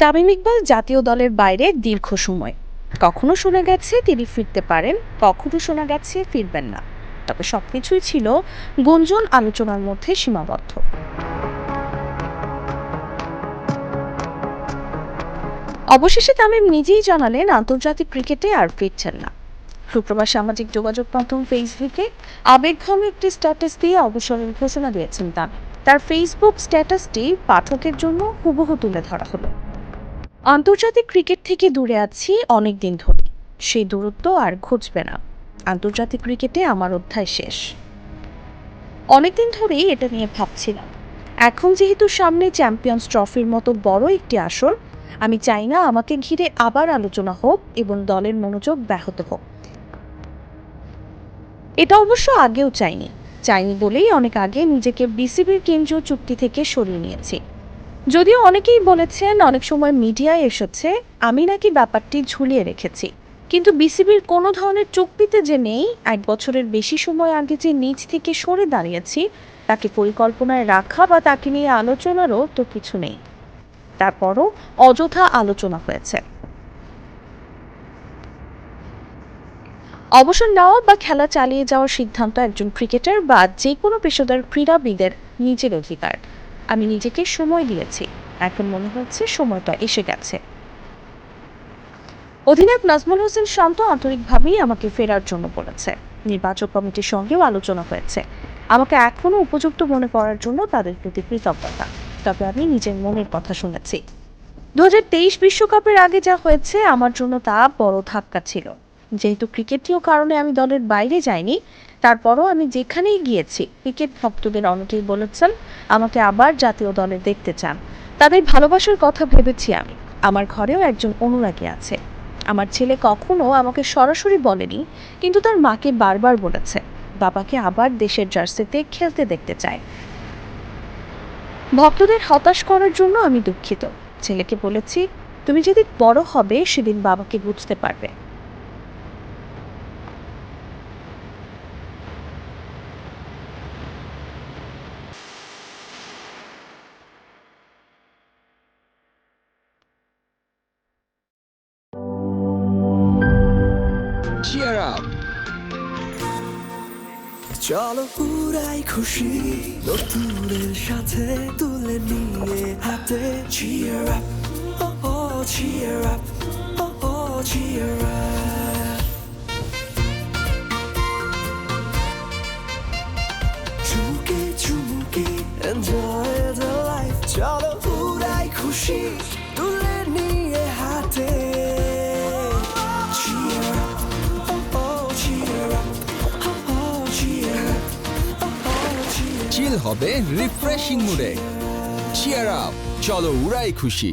তামিম ইকবাল জাতীয় দলের বাইরে দীর্ঘ সময়। কখনো শোনা গেছে তিনি ফিরতে পারেন, কখনো শোনা গেছে ফিরবেন না। তবে সবকিছুই ছিল গুঞ্জন, আলোচনার মধ্যে সীমাবদ্ধ। অবশেষে তামিম নিজেই জানালেন আন্তর্জাতিক ক্রিকেটে আর ফিরছেন না। শুক্রবার সামাজিক যোগাযোগ মাধ্যম ফেসবুকে আবেগঘন একটি স্ট্যাটাস দিয়ে অবসরের ঘোষণা দিয়েছেন তামিম। তার ফেসবুক স্ট্যাটাসটি পাঠকের জন্য হুবহু তুলে ধরা হলো। আন্তর্জাতিক ক্রিকেট থেকে দূরে আছি অনেক দিন ধরে, সেই দূরত্ব আর ঘুচবে না। আন্তর্জাতিক ক্রিকেটে আমার অধ্যায় শেষ। অনেকদিন ধরেই এটা নিয়ে ভাবছিলাম। এখন যেহেতু সামনে চ্যাম্পিয়ন্স ট্রফির মতো বড় একটি আসর, আমি চাই না আমাকে ঘিরে আবার আলোচনা হোক এবং দলের মনোযোগ ব্যাহত হোক। এটা অবশ্য আগেও চাইনি বলেই অনেক আগে নিজেকে বিসিবির কেন্দ্রীয় চুক্তি থেকে সরিয়ে নিয়েছি। যদিও অনেকেই বলেছেন, অনেক সময় মিডিয়ায় এসেছে আমি নাকি ব্যাপারটি ঝুলিয়ে রেখেছি, কিন্তু বিসিবির কোনো ধরনের চুক্তিতে যে নেই। 1 বছরের বেশি সময় আগে যে নিজ থেকে সরে দাঁড়িয়েছি, তাকে পরিকল্পনায় রাখা বা তাকে নিয়ে আলোচনারও তো কিছু নেই। তারপরও অযথা আলোচনা হয়েছে। অবসর নেওয়া বা খেলা চালিয়ে যাওয়ার সিদ্ধান্ত একজন ক্রিকেটার বা যে কোনো পেশাদার ক্রীড়াবিদের নিজের অধিকার। আমি নিজেকে সময় দিয়েছি, এখন মনে হচ্ছে সময়টা এসে গেছে। অধিনায়ক নাজমুল হোসেন শান্ত আন্তরিকভাবেই আমাকে ফেরার জন্য বলেছে। নির্বাচক কমিটির সঙ্গেও আলোচনা হয়েছে। আমাকে এখনো উপযুক্ত মনে করার জন্য তাদের প্রতি কৃতজ্ঞতা। তবে আমি নিজের মনের কথা শুনেছি। 2023 বিশ্বকাপের আগে যা হয়েছে আমার জন্য তা বড় ধাক্কা ছিল। যেহেতু ক্রিকেটীয় কারণে আমি দলের বাইরে যাইনি, তারপরও আমি যেখানেই গিয়েছি ক্রিকেট ভক্তদের অনেকেই বলেছেন আমাকে আবার জাতীয় দলে দেখতে চান। তাদের ভালোবাসার কথা ভেবেছি আমি। আমার ঘরেও একজন অনুরাগী আছে। আমার ছেলে কখনো আমাকে সরাসরি বলেনি, কিন্তু তার মাকে বারবার বলেছে বাবাকে আবার দেশের জার্সিতে খেলতে দেখতে চায়। ভক্তদের হতাশ করার জন্য আমি দুঃখিত। ছেলেকে বলেছি, তুমি যেদিন বড় হবে সেদিন বাবাকে বুঝতে পারবে। Cheer up! চলো পুরাই খুশি নতুনের সাথে তুলে নিয়ে হাতে cheer up, oh oh cheer up, oh oh cheer up. চুমুকে চুমুকে enjoy the life. চলো পুরাই খুশি তুলে নিয়ে হাতে cheer up, oh oh cheer up, oh oh cheer up. চিল হবে রিফ্রেশিং মুডে। চিয়ার আপ, চলো উড়াই খুশি।